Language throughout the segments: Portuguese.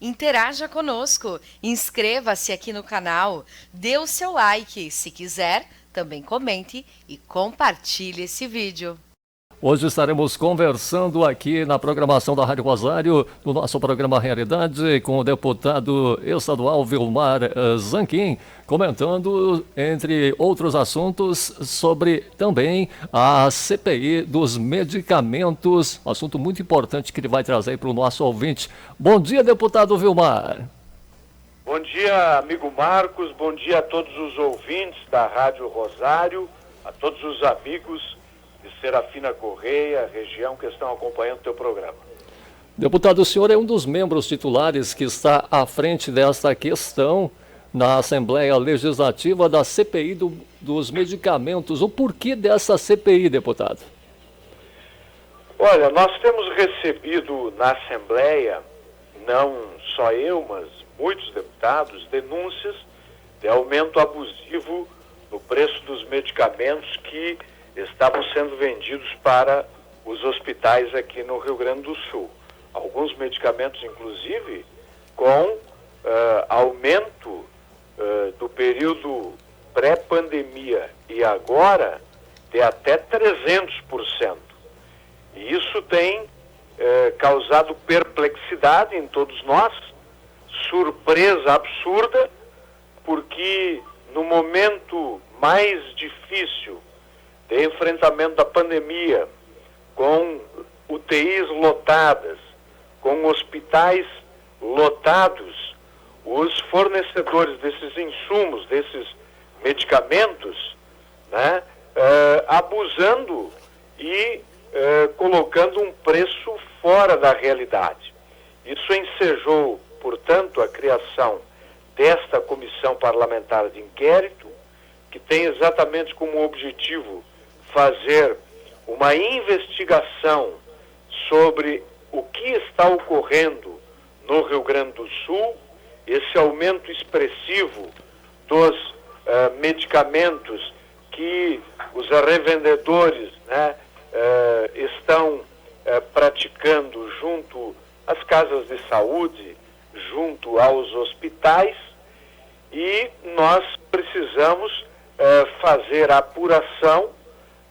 Interaja conosco, inscreva-se aqui no canal, dê o seu like, se quiser, também comente e compartilhe esse vídeo. Hoje estaremos conversando aqui na programação da Rádio Rosário, no nosso programa Realidade, com o deputado estadual Vilmar Zanquim, comentando, entre outros assuntos, sobre também a CPI dos medicamentos, assunto muito importante que ele vai trazer para o nosso ouvinte. Bom dia, deputado Vilmar. Bom dia, amigo Marcos, bom dia a todos os ouvintes da Rádio Rosário, a todos os amigos de Serafina Correia, região, que estão acompanhando o teu programa. Deputado, o senhor é um dos membros titulares que está à frente desta questão na Assembleia Legislativa da CPI dos medicamentos. O porquê dessa CPI, deputado? Olha, nós temos recebido na Assembleia, não só eu, mas muitos deputados, denúncias de aumento abusivo no preço dos medicamentos que estavam sendo vendidos para os hospitais aqui no Rio Grande do Sul. Alguns medicamentos, inclusive, com aumento do período pré-pandemia e agora de até 300%. E isso tem causado perplexidade em todos nós, surpresa absurda, porque no momento mais difícil de enfrentamento da pandemia, com UTIs lotadas, com hospitais lotados, os fornecedores desses insumos, desses medicamentos, né, abusando e colocando um preço fora da realidade. Isso ensejou, portanto, a criação desta comissão parlamentar de inquérito, que tem exatamente como objetivo fazer uma investigação sobre o que está ocorrendo no Rio Grande do Sul, esse aumento expressivo dos medicamentos que os revendedores, né, estão praticando junto às casas de saúde, junto aos hospitais, e nós precisamos fazer a apuração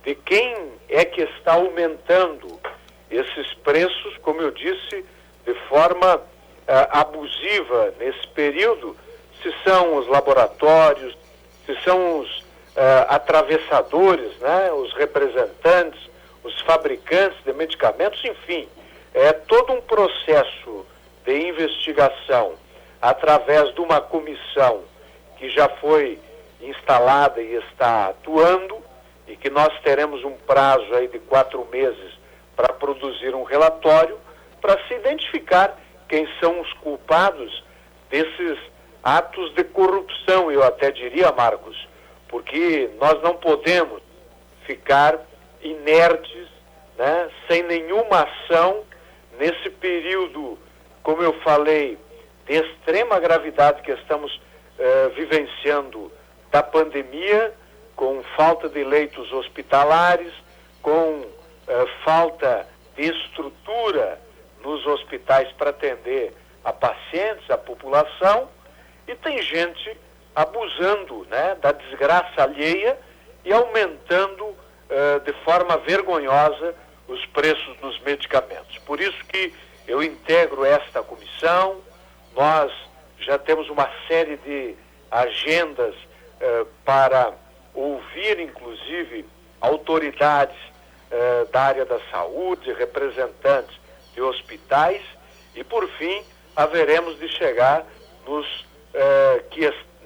de quem é que está aumentando esses preços, como eu disse, de forma abusiva nesse período, se são os laboratórios, se são os atravessadores, né, os representantes, os fabricantes de medicamentos, enfim, é todo um processo de investigação através de uma comissão que já foi instalada e está atuando, e que nós teremos um prazo aí de 4 meses para produzir um relatório para se identificar quem são os culpados desses atos de corrupção, eu até diria, Marcos, porque nós não podemos ficar inertes, né, sem nenhuma ação nesse período, como eu falei, de extrema gravidade que estamos vivenciando da pandemia, com falta de leitos hospitalares, com falta de estrutura nos hospitais para atender a pacientes, a população, e tem gente abusando, né, da desgraça alheia e aumentando de forma vergonhosa os preços dos medicamentos. Por isso que eu integro esta comissão. Nós já temos uma série de agendas para ouvir, inclusive, autoridades da área da saúde, representantes de hospitais, e, por fim, haveremos de chegar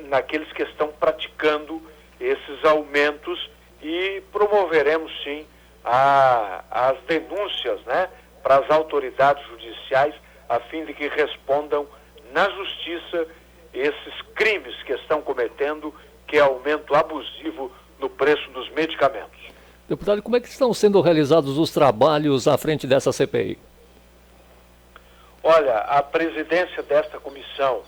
naqueles que estão praticando esses aumentos, e promoveremos, sim, as denúncias, né, para as autoridades judiciais, a fim de que respondam na justiça esses crimes que estão cometendo, que é aumento abusivo no preço dos medicamentos. Deputado, como é que estão sendo realizados os trabalhos à frente dessa CPI? Olha, a presidência desta comissão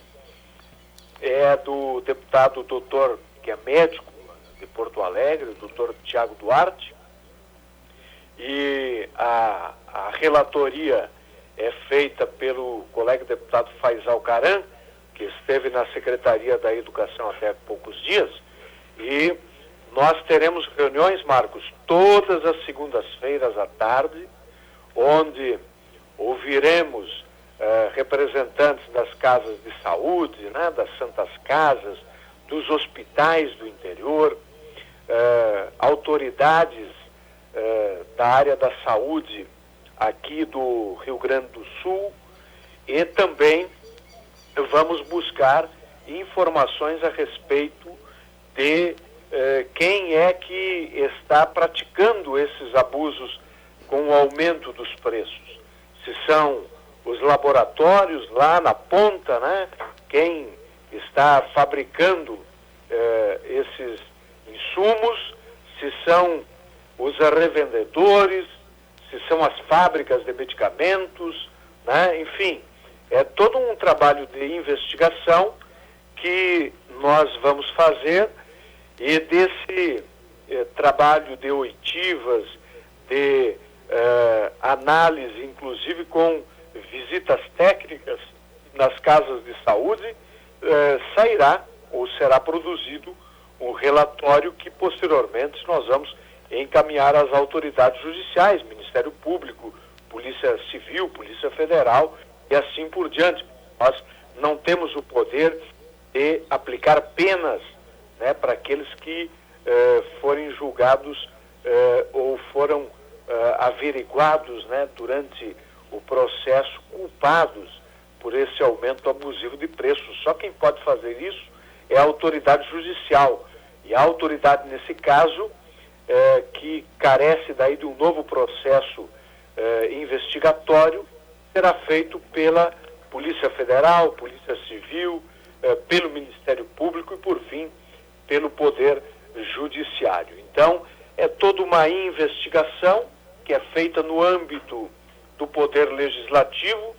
é do deputado doutor, que é médico de Porto Alegre, o doutor Tiago Duarte, e a relatoria é feita pelo colega deputado Faisal Caran, que esteve na Secretaria da Educação até há poucos dias, e nós teremos reuniões, Marcos, todas as segundas-feiras à tarde, onde ouviremos representantes das casas de saúde, né, das santas casas, dos hospitais do interior, autoridades da área da saúde aqui do Rio Grande do Sul, e também vamos buscar informações a respeito de quem é que está praticando esses abusos com o aumento dos preços. Se são os laboratórios lá na ponta, né? Quem está fabricando esses insumos, se são os revendedores, se são as fábricas de medicamentos, né? Enfim, é todo um trabalho de investigação que nós vamos fazer, e desse trabalho de oitivas, de análise, inclusive com visitas técnicas nas casas de saúde, sairá ou será produzido um relatório que posteriormente nós vamos encaminhar às autoridades judiciais, Ministério Público, Polícia Civil, Polícia Federal e assim por diante. Nós não temos o poder de aplicar penas, né, para aqueles que forem julgados ou foram averiguados, né, durante o processo, culpados por esse aumento abusivo de preços. Só quem pode fazer isso é a autoridade judicial. E a autoridade, nesse caso, que carece daí de um novo processo investigatório, será feito pela Polícia Federal, Polícia Civil, pelo Ministério Público e, por fim, pelo Poder Judiciário. Então, é toda uma investigação que é feita no âmbito do Poder Legislativo,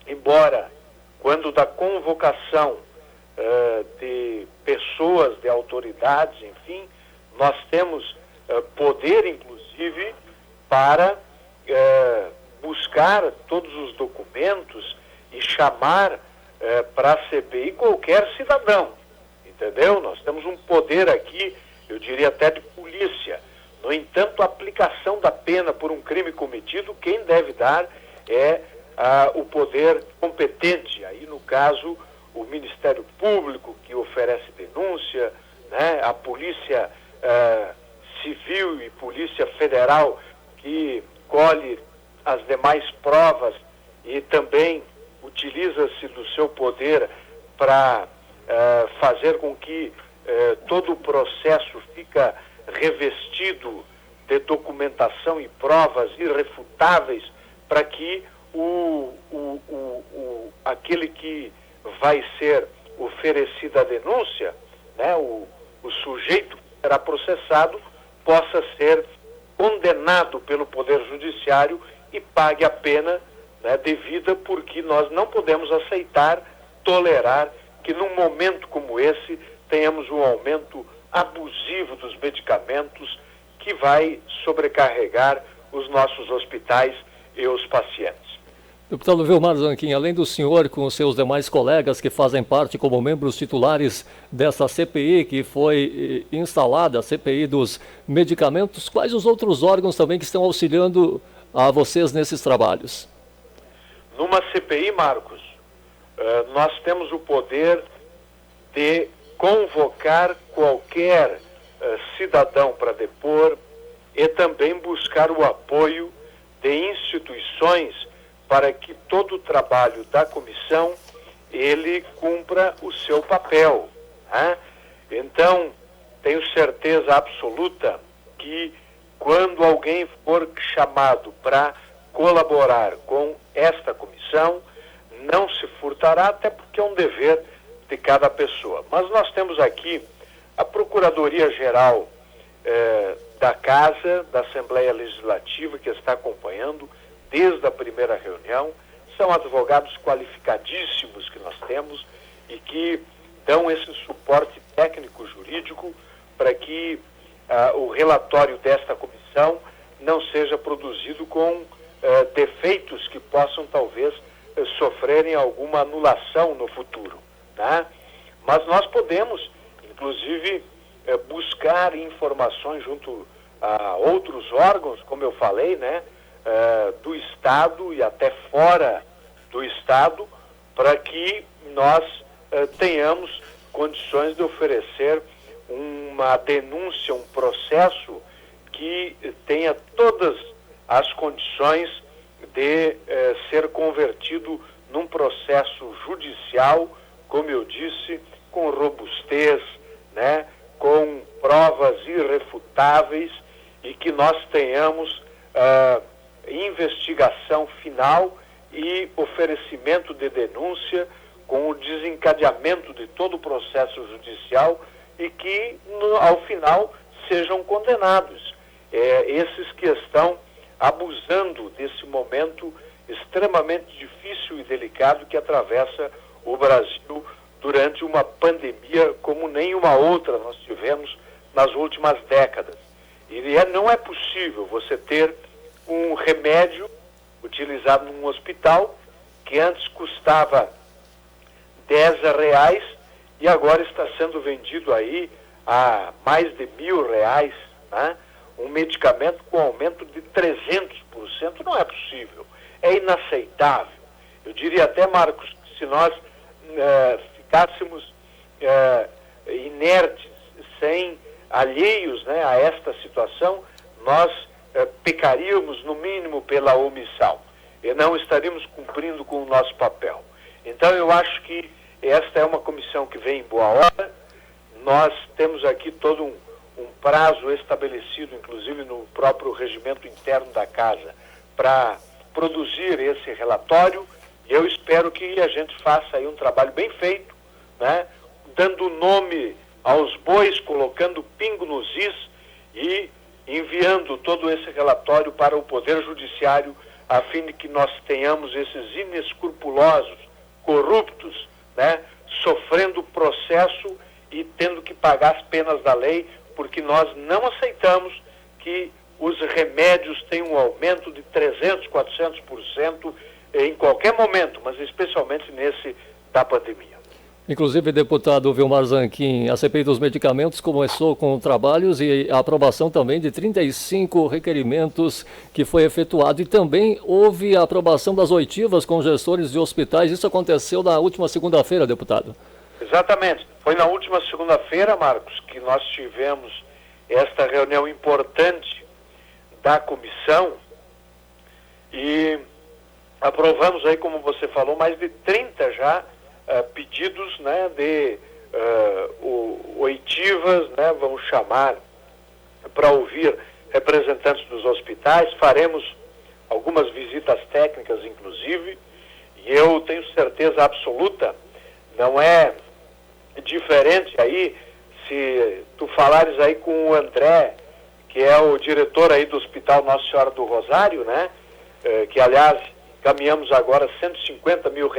embora quando da convocação de pessoas, de autoridades, enfim, nós temos poder, inclusive, para buscar todos os documentos e chamar para a CPI qualquer cidadão, entendeu? Nós temos um poder aqui, eu diria até de polícia. No entanto, a aplicação da pena por um crime cometido, quem deve dar é o poder competente. Aí, no caso, o Ministério Público, que oferece denúncia, né? A Polícia Civil e Polícia Federal, que colhe as demais provas e também utiliza-se do seu poder para fazer com que todo o processo fica revestido de documentação e provas irrefutáveis para que aquele que vai ser oferecida a denúncia, né, o sujeito que será processado, possa ser condenado pelo Poder Judiciário e pague a pena, né, devida, porque nós não podemos aceitar, tolerar que num momento como esse tenhamos um aumento abusivo dos medicamentos que vai sobrecarregar os nossos hospitais e os pacientes. Deputado Vilmar Zanquim, além do senhor com os seus demais colegas que fazem parte como membros titulares dessa CPI que foi instalada, a CPI dos medicamentos, quais os outros órgãos também que estão auxiliando a vocês nesses trabalhos? Numa CPI, Marcos, nós temos o poder de convocar qualquer cidadão para depor e também buscar o apoio de instituições para que todo o trabalho da comissão ele cumpra o seu papel, né? Então, tenho certeza absoluta que quando alguém for chamado para colaborar com esta comissão, não se furtará, até porque é um dever de cada pessoa. Mas nós temos aqui a Procuradoria-Geral da Casa, da Assembleia Legislativa, que está acompanhando desde a primeira reunião. São advogados qualificadíssimos que nós temos e que dão esse suporte técnico-jurídico para que o relatório desta comissão não seja produzido com defeitos que possam talvez sofrerem alguma anulação no futuro, né? Mas nós podemos, inclusive, buscar informações junto a outros órgãos, como eu falei, né, do Estado e até fora do Estado, para que nós tenhamos condições de oferecer uma denúncia, um processo que tenha todas as condições de ser convertido num processo judicial, como eu disse, com robustez, né, com provas irrefutáveis, e que nós tenhamos investigação final e oferecimento de denúncia com o desencadeamento de todo o processo judicial e que, ao final, sejam condenados. Esses que estão abusando desse momento extremamente difícil e delicado que atravessa o Brasil durante uma pandemia como nenhuma outra nós tivemos nas últimas décadas. E não é possível você ter um remédio utilizado num hospital que antes custava R$10 e agora está sendo vendido aí a mais de R$1.000, né? Um medicamento com aumento de 300%, não é possível, é inaceitável. Eu diria até, Marcos, que se nós ficássemos inertes, alheios, né, a esta situação, nós pecaríamos, no mínimo, pela omissão e não estaríamos cumprindo com o nosso papel. Então, eu acho que esta é uma comissão que vem em boa hora. Nós temos aqui todo um prazo estabelecido, inclusive no próprio regimento interno da Casa, para produzir esse relatório, e eu espero que a gente faça aí um trabalho bem feito, né, dando nome aos bois, colocando pingo nos is e enviando todo esse relatório para o Poder Judiciário, a fim de que nós tenhamos esses inescrupulosos, corruptos, né, sofrendo processo e tendo que pagar as penas da lei, porque nós não aceitamos que os remédios tenham um aumento de 300%, 400% em qualquer momento, mas especialmente nesse da pandemia. Inclusive, deputado Vilmar Zanquim, a CPI dos medicamentos começou com trabalhos e a aprovação também de 35 requerimentos que foi efetuado. E também houve a aprovação das oitivas com gestores de hospitais. Isso aconteceu na última segunda-feira, deputado. Exatamente. Foi na última segunda-feira, Marcos, que nós tivemos esta reunião importante da comissão e aprovamos aí, como você falou, mais de 30 já pedidos, né, de oitivas, né, vamos chamar, para ouvir representantes dos hospitais. Faremos algumas visitas técnicas, inclusive, e eu tenho certeza absoluta, não é diferente aí, se tu falares aí com o André, que é o diretor aí do Hospital Nossa Senhora do Rosário, né, que, aliás, caminhamos agora R$150 mil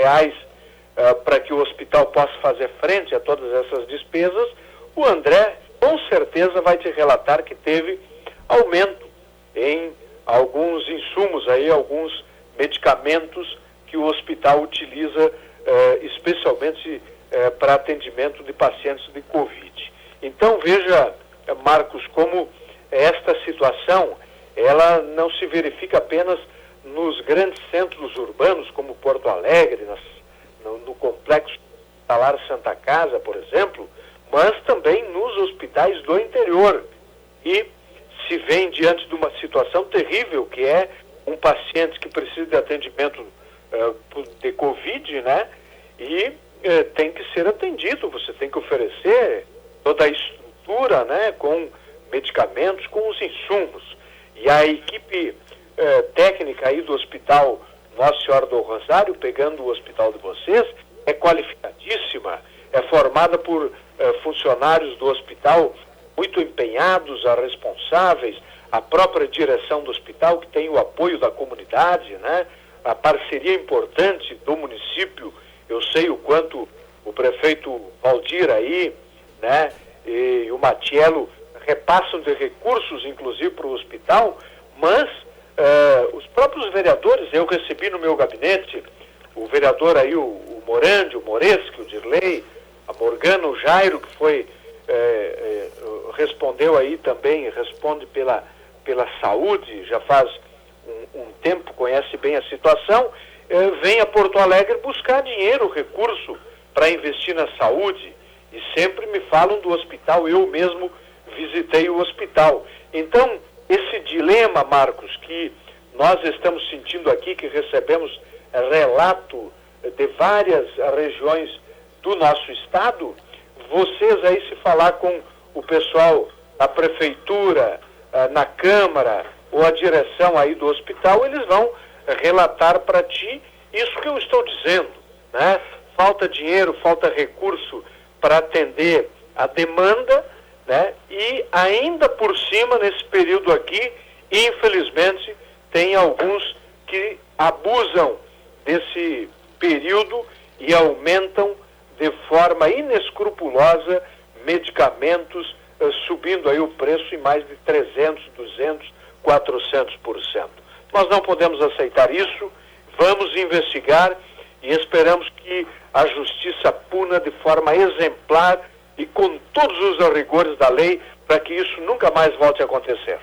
para que o hospital possa fazer frente a todas essas despesas. O André, com certeza, vai te relatar que teve aumento em alguns insumos aí, alguns medicamentos que o hospital utiliza, especialmente para atendimento de pacientes de Covid. Então, veja, Marcos, como esta situação, ela não se verifica apenas nos grandes centros urbanos, como Porto Alegre, no complexo hospitalar Santa Casa, por exemplo, mas também nos hospitais do interior. E se vem diante de uma situação terrível, que é um paciente que precisa de atendimento de Covid, né? E tem que ser atendido, você tem que oferecer toda a estrutura, né, com medicamentos, com os insumos. E a equipe técnica aí do Hospital Nossa Senhora do Rosário, pegando o hospital de vocês, é qualificadíssima, é formada por funcionários do hospital muito empenhados, responsáveis, a própria direção do hospital, que tem o apoio da comunidade, né? A parceria importante do município. Eu sei o quanto o prefeito Valdir aí, né, e o Matiello repassam de recursos, inclusive, para o hospital, mas os próprios vereadores, eu recebi no meu gabinete o vereador aí, o Morandi, o Moreschi, o Dirley, a Morgana, o Jairo, que foi, respondeu aí também, responde pela saúde, já faz um tempo, conhece bem a situação, vem a Porto Alegre buscar dinheiro, recurso para investir na saúde, e sempre me falam do hospital, eu mesmo visitei o hospital. Então, esse dilema, Marcos, que nós estamos sentindo aqui, que recebemos relato de várias regiões do nosso estado, vocês aí, se falar com o pessoal da prefeitura, na Câmara ou a direção aí do hospital, eles vão relatar para ti isso que eu estou dizendo, né? Falta dinheiro, falta recurso para atender a demanda, né? E ainda por cima, nesse período aqui, infelizmente, tem alguns que abusam desse período e aumentam de forma inescrupulosa medicamentos, subindo aí o preço em mais de 300, 200, 400%. Nós não podemos aceitar isso, vamos investigar e esperamos que a justiça puna de forma exemplar e com todos os rigores da lei para que isso nunca mais volte a acontecer.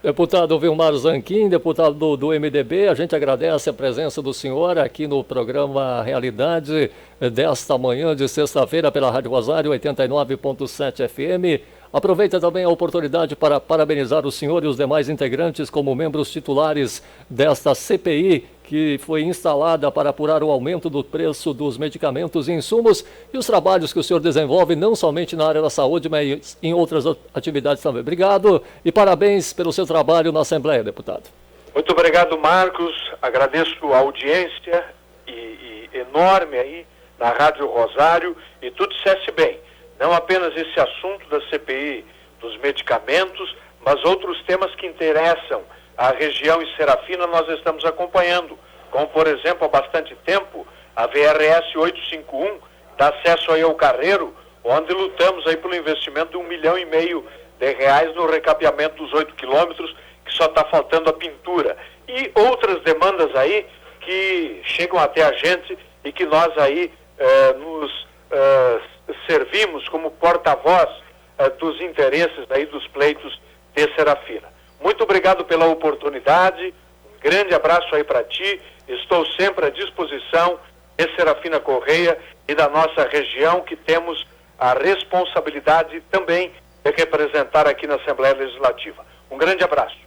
Deputado Vilmar Zanquim, deputado do MDB, a gente agradece a presença do senhor aqui no programa Realidade desta manhã de sexta-feira pela Rádio Rosário 89.7 FM. Aproveita também a oportunidade para parabenizar o senhor e os demais integrantes como membros titulares desta CPI que foi instalada para apurar o aumento do preço dos medicamentos e insumos e os trabalhos que o senhor desenvolve não somente na área da saúde, mas em outras atividades também. Obrigado e parabéns pelo seu trabalho na Assembleia, deputado. Muito obrigado, Marcos. Agradeço a audiência e enorme aí na Rádio Rosário, e tu disseste bem, não apenas esse assunto da CPI dos medicamentos, mas outros temas que interessam a região e Serafina nós estamos acompanhando, como por exemplo há bastante tempo a VRS 851 dá acesso aí ao Carreiro, onde lutamos aí pelo investimento de R$1,5 milhão no recapeamento dos 8 quilômetros, que só está faltando a pintura, e outras demandas aí que chegam até a gente e que nós aí nos servimos como porta-voz dos interesses aí dos pleitos de Serafina. Muito obrigado pela oportunidade, um grande abraço aí para ti, estou sempre à disposição de Serafina Correia e da nossa região, que temos a responsabilidade também de representar aqui na Assembleia Legislativa. Um grande abraço.